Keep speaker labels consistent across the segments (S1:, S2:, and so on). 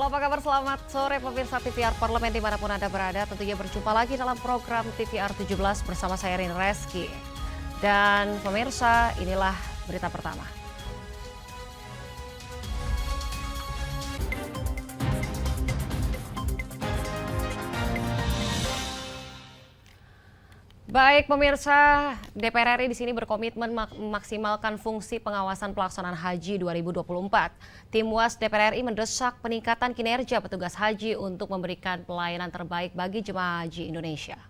S1: Halo, apa kabar? Selamat sore pemirsa TVR Parlemen dimanapun Anda berada. Tentunya berjumpa lagi dalam program TVR 17 bersama saya Rin Reski. Dan pemirsa, inilah berita pertama. Baik pemirsa, DPR RI di sini berkomitmen memaksimalkan fungsi pengawasan pelaksanaan Haji 2024. Tim UAS DPR RI mendesak peningkatan kinerja petugas haji untuk memberikan pelayanan terbaik bagi jemaah haji Indonesia.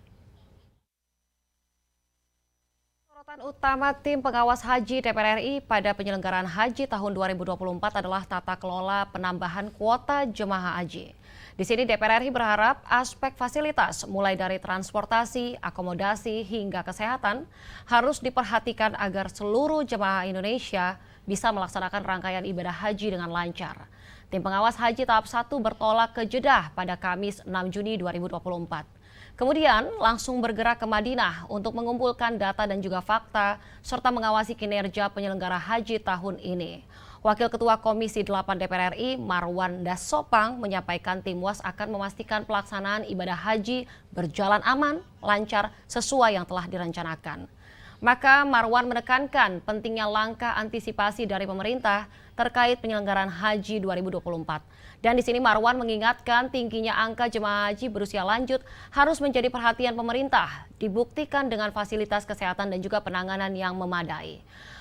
S1: Sorotan utama tim pengawas haji DPR RI pada penyelenggaraan haji tahun 2024 adalah tata kelola penambahan kuota jemaah haji. Di sini DPR RI berharap aspek fasilitas mulai dari transportasi, akomodasi hingga kesehatan harus diperhatikan agar seluruh jemaah Indonesia bisa melaksanakan rangkaian ibadah haji dengan lancar. Tim pengawas haji tahap 1 bertolak ke Jeddah pada Kamis 6 Juni 2024. Kemudian langsung bergerak ke Madinah untuk mengumpulkan data dan juga fakta serta mengawasi kinerja penyelenggara haji tahun ini. Wakil Ketua Komisi 8 DPR RI Marwan Dassopang menyampaikan tim UAS akan memastikan pelaksanaan ibadah haji berjalan aman, lancar sesuai yang telah direncanakan. Maka Marwan menekankan pentingnya langkah antisipasi dari pemerintah terkait penyelenggaraan haji 2024. Dan di sini Marwan mengingatkan tingginya angka jemaah haji berusia lanjut harus menjadi perhatian pemerintah, dibuktikan dengan fasilitas kesehatan dan juga penanganan yang memadai.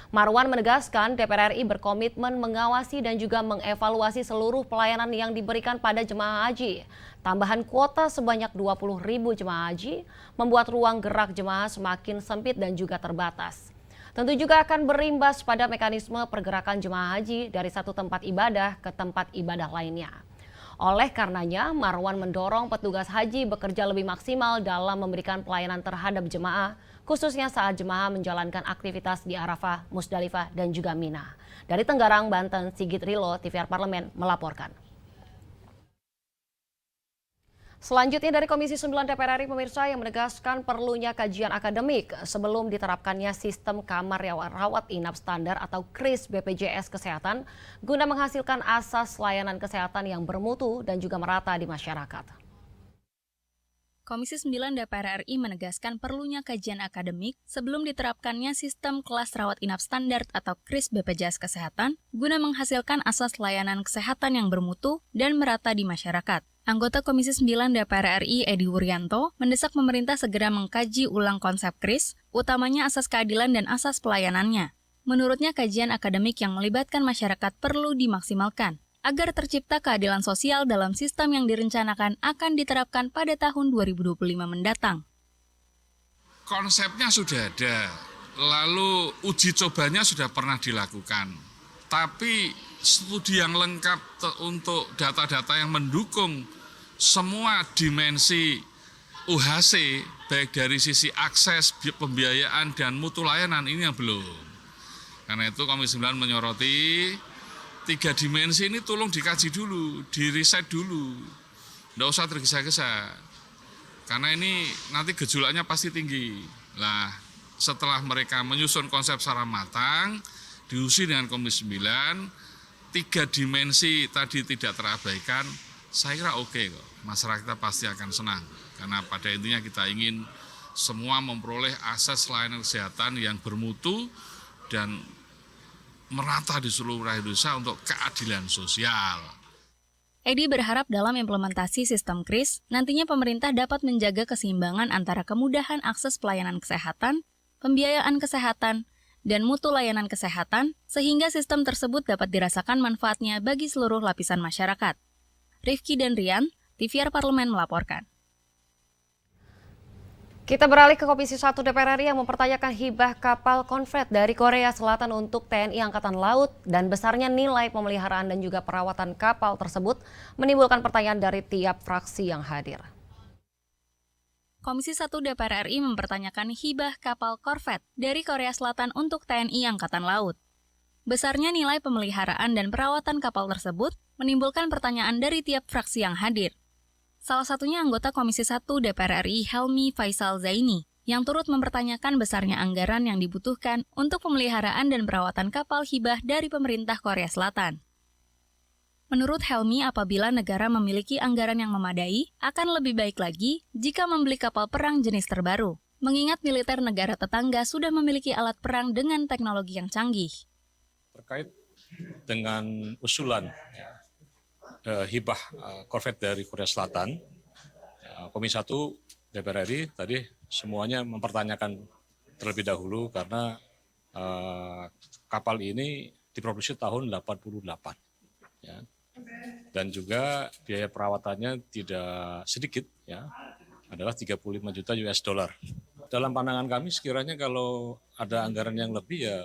S1: Marwan menegaskan DPR RI berkomitmen mengawasi dan juga mengevaluasi seluruh pelayanan yang diberikan pada jemaah haji. Tambahan kuota sebanyak 20.000 jemaah haji membuat ruang gerak jemaah semakin sempit dan juga terbatas. Tentu juga akan berimbas pada mekanisme pergerakan jemaah haji dari satu tempat ibadah ke tempat ibadah lainnya. Oleh karenanya, Marwan mendorong petugas haji bekerja lebih maksimal dalam memberikan pelayanan terhadap jemaah, khususnya saat jemaah menjalankan aktivitas di Arafah, Musdalifah, dan juga Mina. Dari Tenggarang, Banten, Sigit Rilo, TVR Parlemen melaporkan. Selanjutnya dari Komisi 9 DPR RI pemirsa yang menegaskan perlunya kajian akademik sebelum diterapkannya sistem kamar rawat inap standar atau KRIS BPJS Kesehatan guna menghasilkan asas layanan kesehatan yang bermutu dan juga merata di masyarakat.
S2: Komisi 9 DPR RI menegaskan perlunya kajian akademik sebelum diterapkannya sistem kelas rawat inap standar atau KRIS BPJS Kesehatan guna menghasilkan asas layanan kesehatan yang bermutu dan merata di masyarakat. Anggota Komisi 9 DPR RI Edi Wuryanto mendesak pemerintah segera mengkaji ulang konsep KRIS, utamanya asas keadilan dan asas pelayanannya. Menurutnya kajian akademik yang melibatkan masyarakat perlu dimaksimalkan agar tercipta keadilan sosial dalam sistem yang direncanakan akan diterapkan pada tahun 2025 mendatang.
S3: Konsepnya sudah ada, lalu uji cobanya sudah pernah dilakukan. Tapi studi yang lengkap untuk data-data yang mendukung semua dimensi UHC, baik dari sisi akses, pembiayaan, dan mutu layanan ini yang belum. Karena itu Komisi 9 menyoroti 3 dimensi ini tolong dikaji dulu, diriset dulu. Nggak usah tergesa-gesa. Karena ini nanti gejolaknya pasti tinggi. Nah, setelah mereka menyusun konsep secara matang, diuji dengan Komisi 9, 3 dimensi tadi tidak terabaikan, saya kira oke kok. Masyarakat kita pasti akan senang. Karena pada intinya kita ingin semua memperoleh akses layanan kesehatan yang bermutu dan merata di seluruh Indonesia untuk keadilan sosial.
S2: Edi berharap dalam implementasi sistem KRIS, nantinya pemerintah dapat menjaga keseimbangan antara kemudahan akses pelayanan kesehatan, pembiayaan kesehatan, dan mutu layanan kesehatan, sehingga sistem tersebut dapat dirasakan manfaatnya bagi seluruh lapisan masyarakat. Rifki dan Rian, TVR Parlemen melaporkan.
S1: Kita beralih ke Komisi 1 DPR RI yang mempertanyakan hibah kapal konfret dari Korea Selatan untuk TNI Angkatan Laut dan besarnya nilai pemeliharaan dan juga perawatan kapal tersebut menimbulkan pertanyaan dari tiap fraksi yang hadir.
S2: Komisi 1 DPR RI mempertanyakan hibah kapal korvet dari Korea Selatan untuk TNI Angkatan Laut. Besarnya nilai pemeliharaan dan perawatan kapal tersebut menimbulkan pertanyaan dari tiap fraksi yang hadir. Salah satunya anggota Komisi 1 DPR RI Helmi Faisal Zaini yang turut mempertanyakan besarnya anggaran yang dibutuhkan untuk pemeliharaan dan perawatan kapal hibah dari pemerintah Korea Selatan. Menurut Helmi, apabila negara memiliki anggaran yang memadai, akan lebih baik lagi jika membeli kapal perang jenis terbaru, mengingat militer negara tetangga sudah memiliki alat perang dengan teknologi yang canggih.
S4: Terkait dengan usulan hibah korvet dari Korea Selatan, Komisi 1 DPR RI tadi semuanya mempertanyakan terlebih dahulu karena kapal ini diproduksi tahun 88. Ya. Dan juga biaya perawatannya tidak sedikit, ya, adalah 35 juta US dollar. Dalam pandangan kami sekiranya kalau ada anggaran yang lebih ya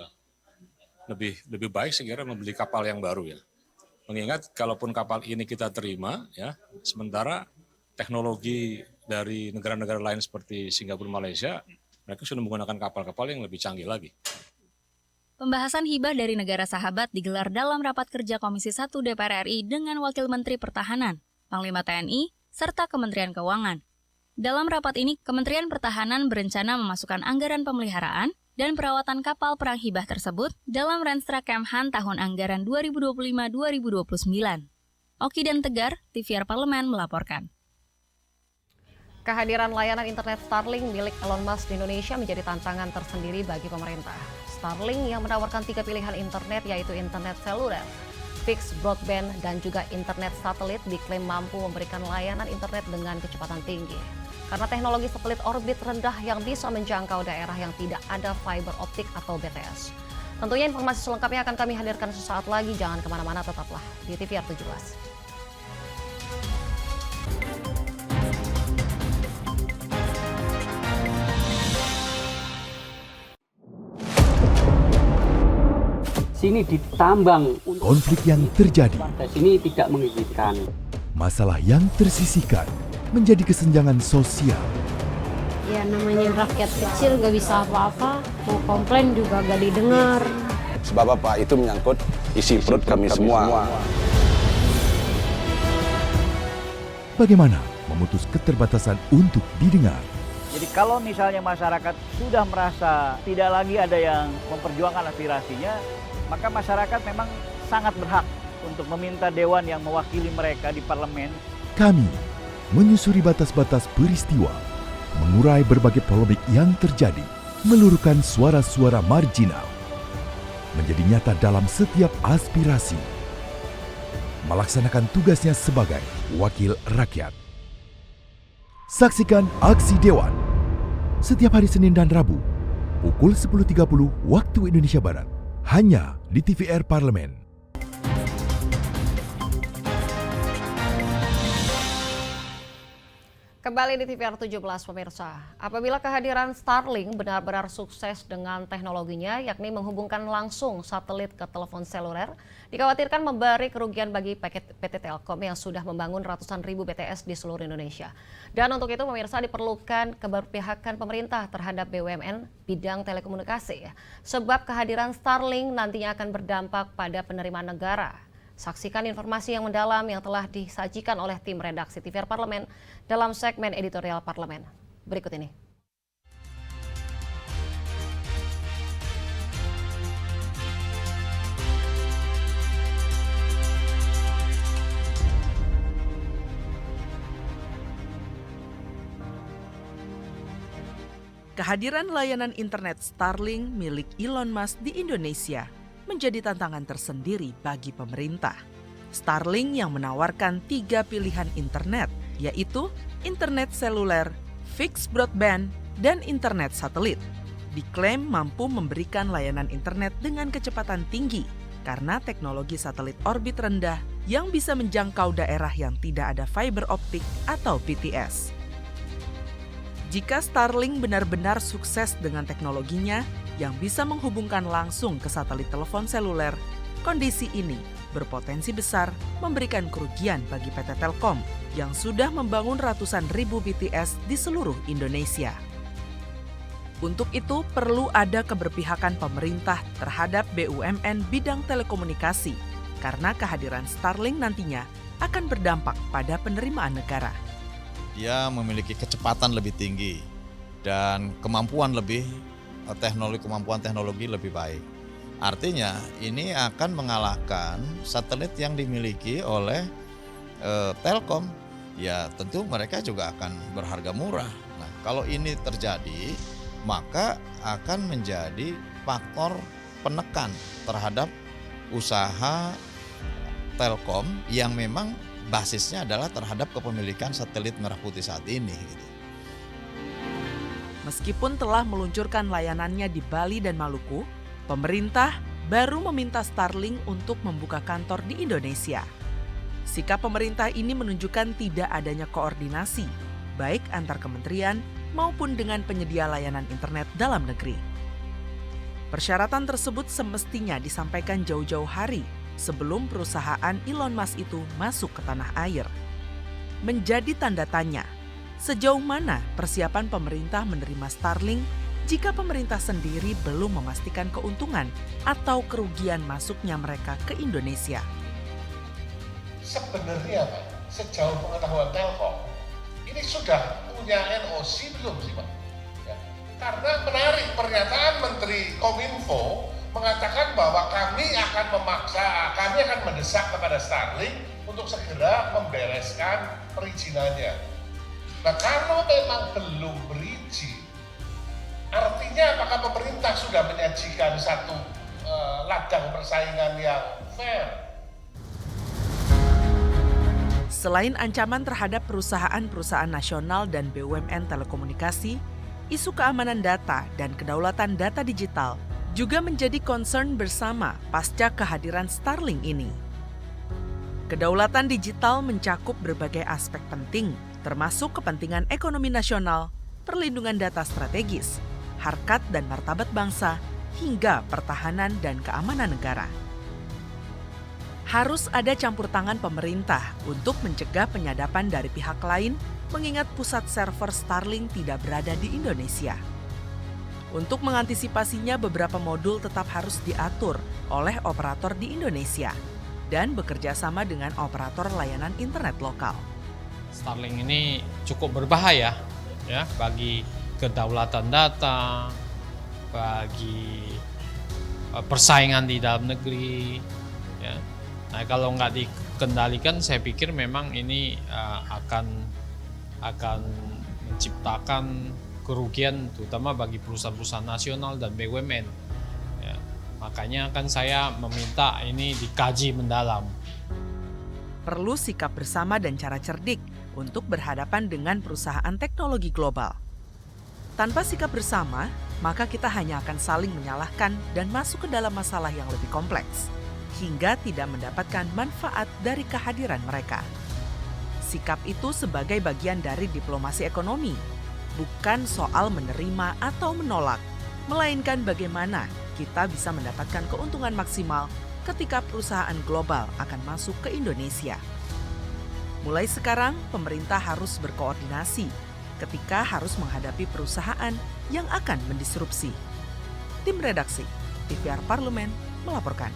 S4: lebih baik sekiranya membeli kapal yang baru, ya. Mengingat kalaupun kapal ini kita terima, ya, sementara teknologi dari negara-negara lain seperti Singapura, Malaysia, mereka sudah menggunakan kapal-kapal yang lebih canggih lagi.
S2: Pembahasan hibah dari negara sahabat digelar dalam rapat kerja Komisi 1 DPR RI dengan Wakil Menteri Pertahanan, Panglima TNI, serta Kementerian Keuangan. Dalam rapat ini, Kementerian Pertahanan berencana memasukkan anggaran pemeliharaan dan perawatan kapal perang hibah tersebut dalam Renstra Kemhan tahun anggaran 2025-2029. Oki dan Tegar, TVR Parlemen melaporkan.
S1: Kehadiran layanan internet Starlink milik Elon Musk di Indonesia menjadi tantangan tersendiri bagi pemerintah. Starlink yang menawarkan 3 pilihan internet yaitu internet seluler, fixed broadband, dan juga internet satelit diklaim mampu memberikan layanan internet dengan kecepatan tinggi. Karena teknologi satelit orbit rendah yang bisa menjangkau daerah yang tidak ada fiber optik atau BTS. Tentunya informasi selengkapnya akan kami hadirkan sesaat lagi, jangan kemana-mana, tetaplah di TVR 17.
S5: Sini ditambang.
S6: Konflik yang terjadi,
S5: Sini tidak mengizinkan.
S6: masalah yang tersisihkan menjadi kesenjangan sosial.
S7: Ya namanya rakyat kecil gak bisa apa-apa, mau komplain juga gak didengar.
S8: Sebab apa? Itu menyangkut isi perut kami semua.
S6: Bagaimana memutus keterbatasan untuk didengar?
S9: Jadi kalau misalnya masyarakat sudah merasa tidak lagi ada yang memperjuangkan aspirasinya, maka masyarakat memang sangat berhak untuk meminta dewan yang mewakili mereka di parlemen.
S6: Kami menyusuri batas-batas peristiwa, mengurai berbagai polemik yang terjadi, meluruhkan suara-suara marginal, menjadi nyata dalam setiap aspirasi, melaksanakan tugasnya sebagai wakil rakyat. Saksikan Aksi Dewan setiap hari Senin dan Rabu pukul 10.30 waktu Indonesia Barat, hanya di TVR Parlemen.
S1: Kembali di TVR 17 pemirsa, apabila kehadiran Starlink benar-benar sukses dengan teknologinya, yakni menghubungkan langsung satelit ke telepon seluler, dikhawatirkan memberi kerugian bagi PT Telkom yang sudah membangun ratusan ribu BTS di seluruh Indonesia. Dan untuk itu pemirsa diperlukan keberpihakan pemerintah terhadap BUMN bidang telekomunikasi, sebab kehadiran Starlink nantinya akan berdampak pada penerimaan negara. Saksikan informasi yang mendalam yang telah disajikan oleh tim redaksi TVR Parlemen dalam segmen editorial Parlemen. Berikut ini.
S10: Kehadiran layanan internet Starlink milik Elon Musk di Indonesia menjadi tantangan tersendiri bagi pemerintah. Starlink yang menawarkan 3 pilihan internet, yaitu internet seluler, fixed broadband, dan internet satelit, diklaim mampu memberikan layanan internet dengan kecepatan tinggi karena teknologi satelit orbit rendah yang bisa menjangkau daerah yang tidak ada fiber optik atau BTS. Jika Starlink benar-benar sukses dengan teknologinya yang bisa menghubungkan langsung ke satelit telepon seluler, kondisi ini berpotensi besar memberikan kerugian bagi PT Telkom yang sudah membangun ratusan ribu BTS di seluruh Indonesia. Untuk itu perlu ada keberpihakan pemerintah terhadap BUMN bidang telekomunikasi karena kehadiran Starlink nantinya akan berdampak pada penerimaan negara.
S11: Dia memiliki kecepatan lebih tinggi dan kemampuan teknologi lebih baik. Artinya ini akan mengalahkan satelit yang dimiliki oleh Telkom. Ya tentu mereka juga akan berharga murah. Nah, kalau ini terjadi, maka akan menjadi faktor penekan terhadap usaha Telkom yang memang basisnya adalah terhadap kepemilikan satelit merah putih saat ini. Gitu.
S10: Meskipun telah meluncurkan layanannya di Bali dan Maluku, pemerintah baru meminta Starlink untuk membuka kantor di Indonesia. Sikap pemerintah ini menunjukkan tidak adanya koordinasi, baik antar kementerian maupun dengan penyedia layanan internet dalam negeri. Persyaratan tersebut semestinya disampaikan jauh-jauh hari sebelum perusahaan Elon Musk itu masuk ke tanah air. Menjadi tanda tanya, sejauh mana persiapan pemerintah menerima Starlink jika pemerintah sendiri belum memastikan keuntungan atau kerugian masuknya mereka ke Indonesia.
S12: Sebenarnya Pak, sejauh pengetahuan Telkom, ini sudah punya NOC belum sih Pak? Ya. Karena menarik pernyataan Menteri Kominfo mengatakan bahwa kami akan mendesak kepada Starlink untuk segera membereskan perizinannya. Nah kalau memang belum berizin, artinya apakah pemerintah sudah menyajikan satu ladang persaingan yang fair?
S10: Selain ancaman terhadap perusahaan-perusahaan nasional dan BUMN telekomunikasi, isu keamanan data dan kedaulatan data digital juga menjadi concern bersama pasca kehadiran Starlink ini. Kedaulatan digital mencakup berbagai aspek penting, termasuk kepentingan ekonomi nasional, perlindungan data strategis, harkat dan martabat bangsa, hingga pertahanan dan keamanan negara. Harus ada campur tangan pemerintah untuk mencegah penyadapan dari pihak lain, mengingat pusat server Starlink tidak berada di Indonesia. Untuk mengantisipasinya, beberapa modul tetap harus diatur oleh operator di Indonesia dan bekerja sama dengan operator layanan internet lokal.
S13: Starlink ini cukup berbahaya ya bagi kedaulatan data, bagi persaingan di dalam negeri. Ya. Nah, kalau nggak dikendalikan, saya pikir memang ini akan menciptakan kerugian, terutama bagi perusahaan-perusahaan nasional dan BUMN. Ya, makanya kan saya meminta ini dikaji mendalam.
S10: Perlu sikap bersama dan cara cerdik untuk berhadapan dengan perusahaan teknologi global. Tanpa sikap bersama, maka kita hanya akan saling menyalahkan dan masuk ke dalam masalah yang lebih kompleks, hingga tidak mendapatkan manfaat dari kehadiran mereka. Sikap itu sebagai bagian dari diplomasi ekonomi, bukan soal menerima atau menolak, melainkan bagaimana kita bisa mendapatkan keuntungan maksimal ketika perusahaan global akan masuk ke Indonesia. Mulai sekarang, pemerintah harus berkoordinasi ketika harus menghadapi perusahaan yang akan mendisrupsi. Tim redaksi TVR Parlemen melaporkan.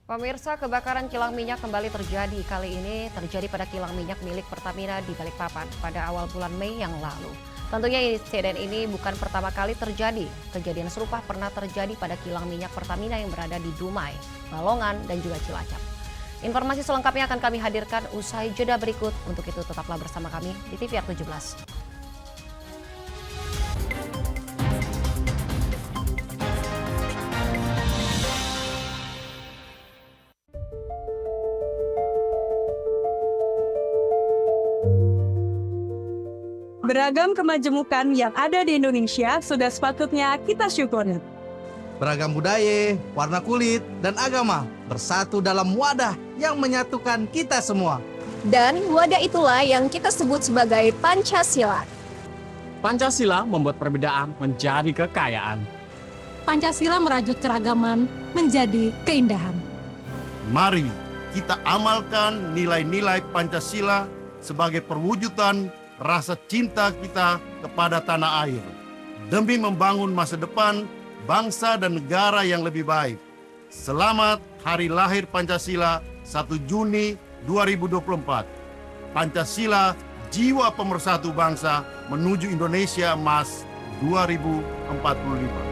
S1: Pemirsa, kebakaran kilang minyak kembali terjadi. Kali ini terjadi pada kilang minyak milik Pertamina di Balikpapan pada awal bulan Mei yang lalu. Tentunya insiden ini bukan pertama kali terjadi. Kejadian serupa pernah terjadi pada kilang minyak Pertamina yang berada di Dumai, Balongan, dan juga Cilacap. Informasi selengkapnya akan kami hadirkan usai jeda berikut. Untuk itu tetaplah bersama kami di TVR 17.
S14: Beragam kemajemukan yang ada di Indonesia sudah sepatutnya kita syukuri.
S15: Beragam budaya, warna kulit, dan agama bersatu dalam wadah yang menyatukan kita semua.
S14: Dan wadah itulah yang kita sebut sebagai Pancasila.
S16: Pancasila membuat perbedaan menjadi kekayaan.
S17: Pancasila merajut keragaman menjadi keindahan.
S18: Mari kita amalkan nilai-nilai Pancasila sebagai perwujudan rasa cinta kita kepada tanah air demi membangun masa depan bangsa dan negara yang lebih baik. Selamat Hari Lahir Pancasila 1 Juni 2024. Pancasila, jiwa pemersatu bangsa menuju Indonesia Emas 2045.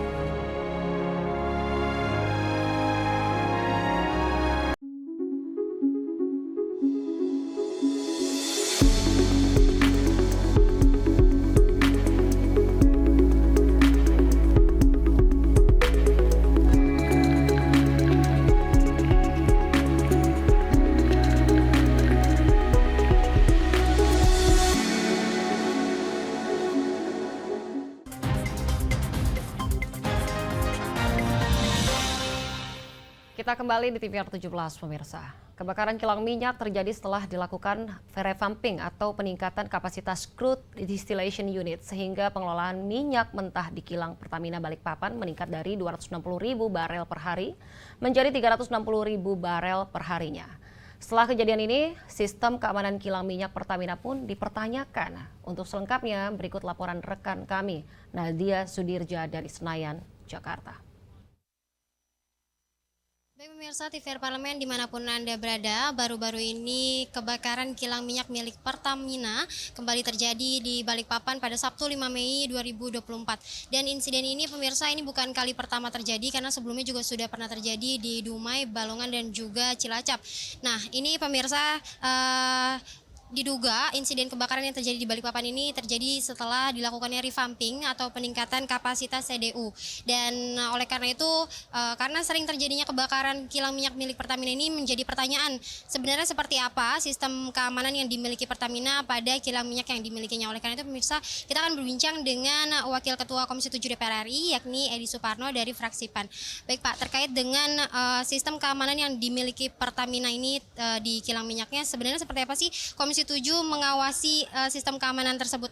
S1: Kita kembali di TVR 17 pemirsa. Kebakaran kilang minyak terjadi setelah dilakukan revamping atau peningkatan kapasitas crude distillation unit sehingga pengelolaan minyak mentah di kilang Pertamina Balikpapan meningkat dari 260.000 barel per hari menjadi 360.000 barel per harinya. Setelah kejadian ini, sistem keamanan kilang minyak Pertamina pun dipertanyakan. Untuk selengkapnya, berikut laporan rekan kami, Nadia Sudirja dari Senayan, Jakarta.
S19: Baik pemirsa TVR Parlemen dimanapun Anda berada, baru-baru ini kebakaran kilang minyak milik Pertamina kembali terjadi di Balikpapan pada Sabtu 5 Mei 2024. Dan insiden ini pemirsa ini bukan kali pertama terjadi karena sebelumnya juga sudah pernah terjadi di Dumai, Balongan dan juga Cilacap. Nah ini pemirsa diduga insiden kebakaran yang terjadi di Balikpapan ini terjadi setelah dilakukannya revamping atau peningkatan kapasitas CDU. Dan oleh karena itu, karena sering terjadinya kebakaran kilang minyak milik Pertamina ini menjadi pertanyaan sebenarnya seperti apa sistem keamanan yang dimiliki Pertamina pada kilang minyak yang dimilikinya. Oleh karena itu pemirsa, kita akan berbincang dengan Wakil Ketua Komisi 7 DPR RI yakni Edi Suparno dari fraksi PAN. Baik Pak, terkait dengan sistem keamanan yang dimiliki Pertamina ini di kilang minyaknya, sebenarnya seperti apa sih Komisi 7 mengawasi sistem keamanan tersebut?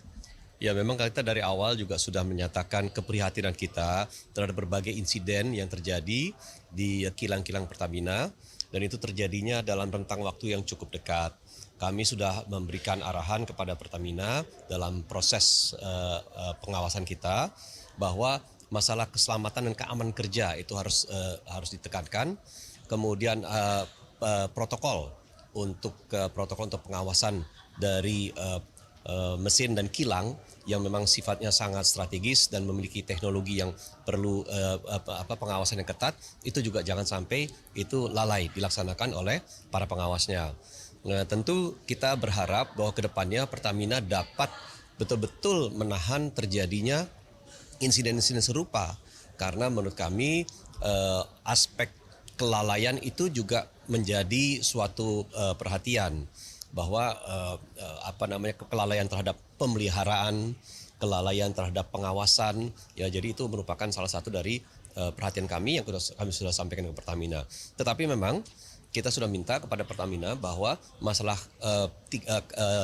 S20: Ya memang kita dari awal juga sudah menyatakan keprihatinan kita terhadap berbagai insiden yang terjadi di kilang-kilang Pertamina dan itu terjadinya dalam rentang waktu yang cukup dekat. Kami sudah memberikan arahan kepada Pertamina dalam proses pengawasan kita bahwa masalah keselamatan dan keamanan kerja itu harus ditekankan. Kemudian protokol untuk pengawasan dari mesin dan kilang yang memang sifatnya sangat strategis dan memiliki teknologi yang perlu pengawasan yang ketat, itu juga jangan sampai itu lalai dilaksanakan oleh para pengawasnya. Nah, tentu kita berharap bahwa kedepannya Pertamina dapat betul-betul menahan terjadinya insiden-insiden serupa karena menurut kami aspek kelalaian itu juga menjadi suatu perhatian bahwa kelalaian terhadap pemeliharaan, kelalaian terhadap pengawasan, ya jadi itu merupakan salah satu dari perhatian kami yang kami sudah sampaikan ke Pertamina. Tetapi memang kita sudah minta kepada Pertamina bahwa masalah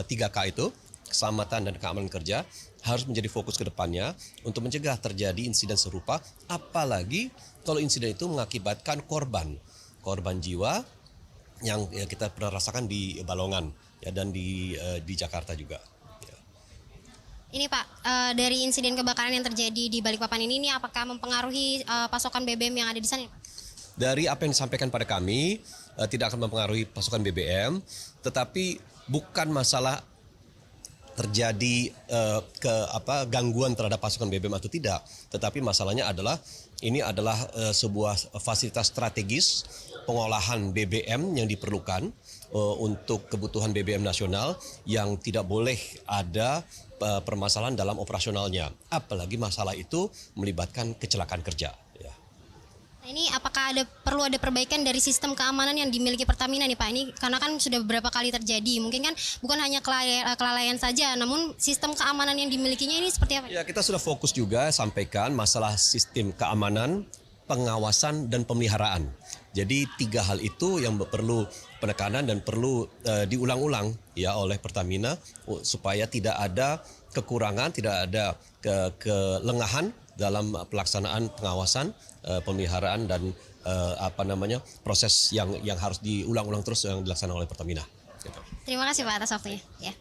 S20: 3K itu, keselamatan dan keamanan kerja, harus menjadi fokus ke depannya untuk mencegah terjadi insiden serupa, apalagi kalau insiden itu mengakibatkan korban jiwa yang kita pernah rasakan di Balongan ya, dan di Jakarta juga. Ya.
S19: Ini Pak, dari insiden kebakaran yang terjadi di Balikpapan ini apakah mempengaruhi pasokan BBM yang ada di sana Pak?
S20: Dari apa yang disampaikan pada kami, tidak akan mempengaruhi pasokan BBM, tetapi bukan masalah terjadi gangguan terhadap pasokan BBM atau tidak, tetapi masalahnya adalah ini adalah sebuah fasilitas strategis pengolahan BBM yang diperlukan untuk kebutuhan BBM nasional yang tidak boleh ada permasalahan dalam operasionalnya, apalagi masalah itu melibatkan kecelakaan kerja.
S19: Nah, ini apakah perlu ada perbaikan dari sistem keamanan yang dimiliki Pertamina nih Pak? Ini karena kan sudah beberapa kali terjadi, mungkin kan bukan hanya kelalaian saja, namun sistem keamanan yang dimilikinya ini seperti apa?
S20: Ya, kita sudah fokus juga sampaikan masalah sistem keamanan, pengawasan dan pemeliharaan. Jadi 3 hal itu yang perlu penekanan dan perlu diulang-ulang ya oleh Pertamina supaya tidak ada kekurangan, tidak ada kelengahan dalam pelaksanaan pengawasan, pemeliharaan dan proses yang harus diulang-ulang terus yang dilaksanakan oleh Pertamina. Gitu.
S19: Terima kasih Pak atas waktunya. Ya.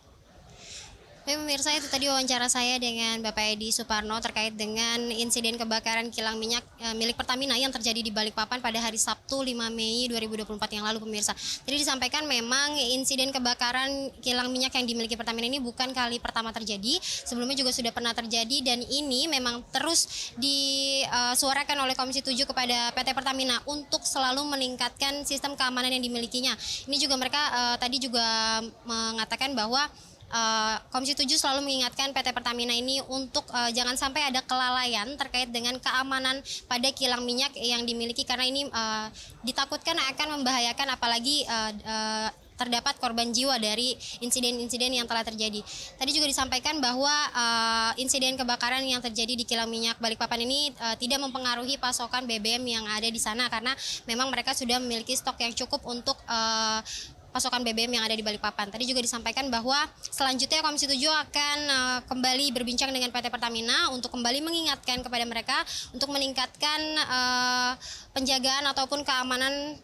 S19: Baik pemirsa, itu tadi wawancara saya dengan Bapak Edi Suparno terkait dengan insiden kebakaran kilang minyak milik Pertamina yang terjadi di Balikpapan pada hari Sabtu 5 Mei 2024 yang lalu pemirsa. Jadi disampaikan memang insiden kebakaran kilang minyak yang dimiliki Pertamina ini bukan kali pertama terjadi, sebelumnya juga sudah pernah terjadi dan ini memang terus disuarakan oleh Komisi 7 kepada PT Pertamina untuk selalu meningkatkan sistem keamanan yang dimilikinya. Ini juga mereka tadi juga mengatakan bahwa Komisi 7 selalu mengingatkan PT Pertamina ini untuk jangan sampai ada kelalaian terkait dengan keamanan pada kilang minyak yang dimiliki karena ini ditakutkan akan membahayakan apalagi terdapat korban jiwa dari insiden-insiden yang telah terjadi. Tadi juga disampaikan bahwa insiden kebakaran yang terjadi di kilang minyak Balikpapan ini tidak mempengaruhi pasokan BBM yang ada di sana karena memang mereka sudah memiliki stok yang cukup untuk pasokan BBM yang ada di Balikpapan. Tadi juga disampaikan bahwa selanjutnya Komisi 7 akan kembali berbincang dengan PT Pertamina untuk kembali mengingatkan kepada mereka untuk meningkatkan penjagaan ataupun keamanan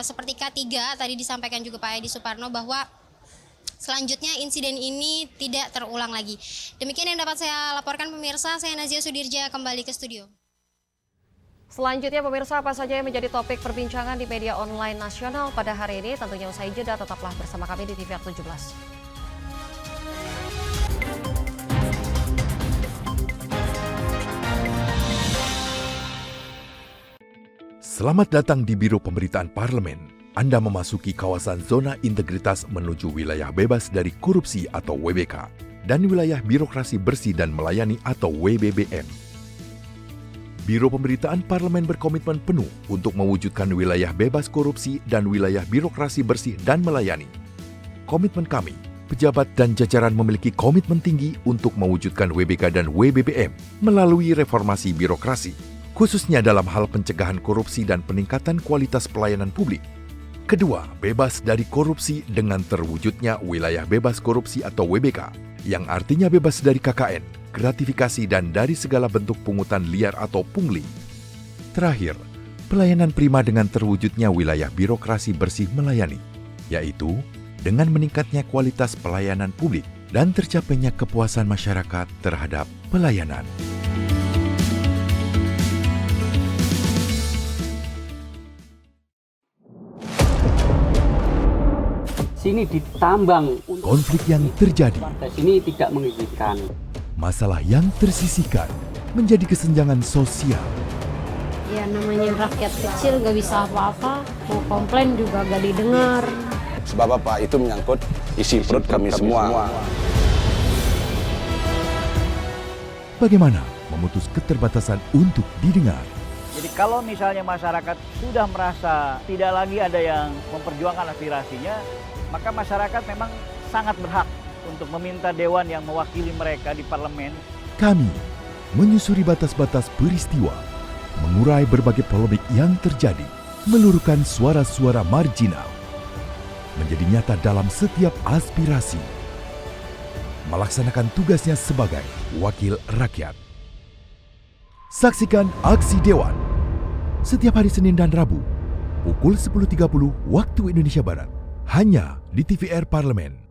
S19: seperti K3. Tadi disampaikan juga Pak Edi Suparno bahwa selanjutnya insiden ini tidak terulang lagi. Demikian yang dapat saya laporkan pemirsa, saya Nazia Sudirja kembali ke studio.
S1: Selanjutnya pemirsa, apa saja yang menjadi topik perbincangan di media online nasional pada hari ini? Tentunya usai jeda, tetaplah bersama kami di TVR 17.
S6: Selamat datang di Biro Pemberitaan Parlemen. Anda memasuki kawasan zona integritas menuju wilayah bebas dari korupsi atau WBK dan wilayah birokrasi bersih dan melayani atau WBBM. Biro Pemberitaan Parlemen berkomitmen penuh untuk mewujudkan wilayah bebas korupsi dan wilayah birokrasi bersih dan melayani. Komitmen kami, pejabat dan jajaran memiliki komitmen tinggi untuk mewujudkan WBK dan WBBM melalui reformasi birokrasi, khususnya dalam hal pencegahan korupsi dan peningkatan kualitas pelayanan publik. Kedua, bebas dari korupsi dengan terwujudnya wilayah bebas korupsi atau WBK, yang artinya bebas dari KKN, gratifikasi dan dari segala bentuk pungutan liar atau pungli. Terakhir, pelayanan prima dengan terwujudnya wilayah birokrasi bersih melayani, yaitu dengan meningkatnya kualitas pelayanan publik dan tercapainya kepuasan masyarakat terhadap pelayanan.
S5: Sini ditambang.
S6: Konflik yang terjadi.
S5: Sini tidak mengizinkan.
S6: Masalah yang tersisihkan menjadi kesenjangan sosial.
S7: Ya namanya rakyat kecil gak bisa apa-apa, mau komplain juga gak didengar.
S8: Sebab apa? Itu menyangkut isi perut kami semua.
S6: Bagaimana memutus keterbatasan untuk didengar?
S9: Jadi kalau misalnya masyarakat sudah merasa tidak lagi ada yang memperjuangkan aspirasinya, maka masyarakat memang sangat berhak untuk meminta dewan yang mewakili mereka di parlemen.
S6: Kami menyusuri batas-batas peristiwa, mengurai berbagai polemik yang terjadi, meluruhkan suara-suara marginal, menjadi nyata dalam setiap aspirasi, melaksanakan tugasnya sebagai wakil rakyat. Saksikan Aksi Dewan setiap hari Senin dan Rabu pukul 10.30 waktu Indonesia Barat, hanya di TVR Parlemen.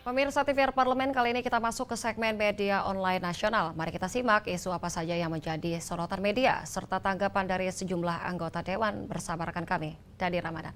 S1: Pemirsa TVR Parlemen, kali ini kita masuk ke segmen media online nasional. Mari kita simak isu apa saja yang menjadi sorotan media, serta tanggapan dari sejumlah anggota Dewan bersama rekan kami, Dadi Ramadan.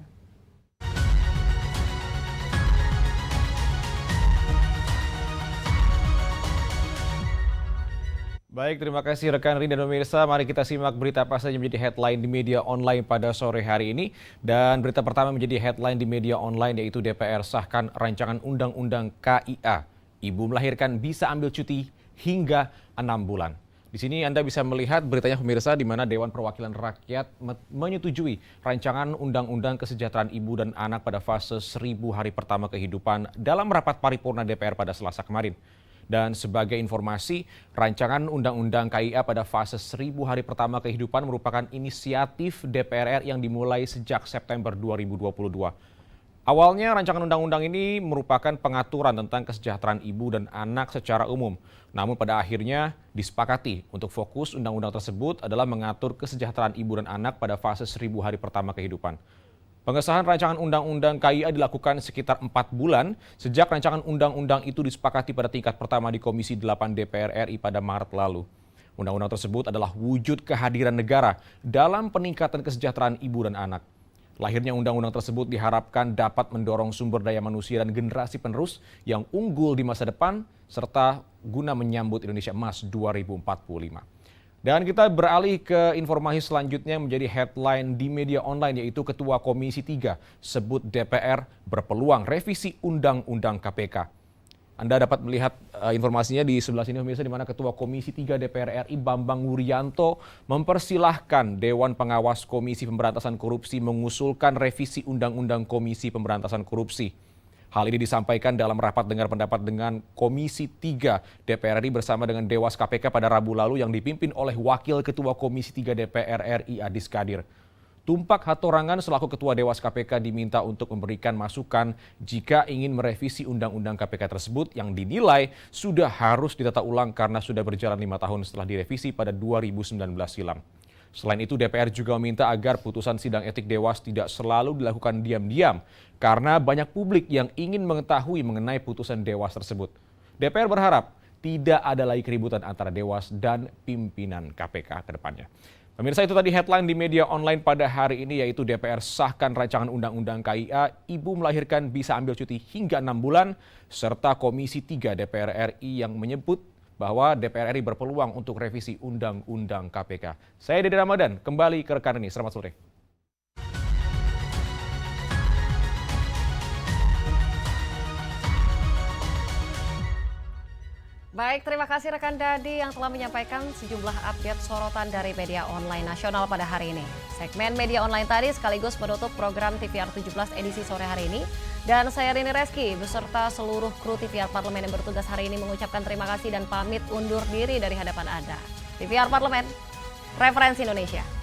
S21: Baik, terima kasih rekan Rin dan pemirsa. Mari kita simak berita apa saja yang menjadi headline di media online pada sore hari ini. Dan berita pertama menjadi headline di media online yaitu DPR sahkan rancangan undang-undang KIA. Ibu melahirkan bisa ambil cuti hingga 6 bulan. Di sini Anda bisa melihat beritanya pemirsa di mana Dewan Perwakilan Rakyat menyetujui rancangan undang-undang kesejahteraan ibu dan anak pada fase 1000 hari pertama kehidupan dalam rapat paripurna DPR pada Selasa kemarin. Dan sebagai informasi, rancangan Undang-Undang KIA pada fase 1000 hari pertama kehidupan merupakan inisiatif DPR RI yang dimulai sejak September 2022. Awalnya rancangan undang-undang ini merupakan pengaturan tentang kesejahteraan ibu dan anak secara umum. Namun pada akhirnya disepakati untuk fokus undang-undang tersebut adalah mengatur kesejahteraan ibu dan anak pada fase 1000 hari pertama kehidupan. Pengesahan rancangan undang-undang KIA dilakukan sekitar 4 bulan sejak rancangan undang-undang itu disepakati pada tingkat pertama di Komisi 8 DPR RI pada Maret lalu. Undang-undang tersebut adalah wujud kehadiran negara dalam peningkatan kesejahteraan ibu dan anak. Lahirnya undang-undang tersebut diharapkan dapat mendorong sumber daya manusia dan generasi penerus yang unggul di masa depan serta guna menyambut Indonesia Emas 2045. Dan kita beralih ke informasi selanjutnya yang menjadi headline di media online, yaitu Ketua Komisi 3 sebut DPR berpeluang revisi Undang-Undang KPK. Anda dapat melihat informasinya di sebelah sini pemirsa, di mana Ketua Komisi 3 DPR RI Bambang Wuryanto mempersilahkan Dewan Pengawas Komisi Pemberantasan Korupsi mengusulkan revisi Undang-Undang Komisi Pemberantasan Korupsi. Hal ini disampaikan dalam rapat dengar pendapat dengan Komisi 3 DPR RI bersama dengan Dewas KPK pada Rabu lalu yang dipimpin oleh Wakil Ketua Komisi 3 DPR RI Adis Kadir. Tumpak Hatorangan selaku Ketua Dewas KPK diminta untuk memberikan masukan jika ingin merevisi Undang-Undang KPK tersebut yang dinilai sudah harus ditata ulang karena sudah berjalan 5 tahun setelah direvisi pada 2019 silam. Selain itu, DPR juga meminta agar putusan sidang etik Dewas tidak selalu dilakukan diam-diam karena banyak publik yang ingin mengetahui mengenai putusan Dewas tersebut. DPR berharap tidak ada lagi keributan antara Dewas dan pimpinan KPK ke depannya. Pemirsa, itu tadi headline di media online pada hari ini, yaitu DPR sahkan rancangan Undang-Undang KIA, ibu melahirkan bisa ambil cuti hingga 6 bulan, serta Komisi 3 DPR RI yang menyebut bahwa DPR RI berpeluang untuk revisi Undang-Undang KPK. Saya Dede Ramadan, kembali ke rekan ini. Selamat sore.
S1: Baik, terima kasih rekan Dadi yang telah menyampaikan sejumlah update sorotan dari media online nasional pada hari ini. Segmen media online tadi sekaligus menutup program TVR 17 edisi sore hari ini. Dan saya Rini Reski beserta seluruh kru TVR Parlemen yang bertugas hari ini mengucapkan terima kasih dan pamit undur diri dari hadapan Anda. TVR Parlemen, referensi Indonesia.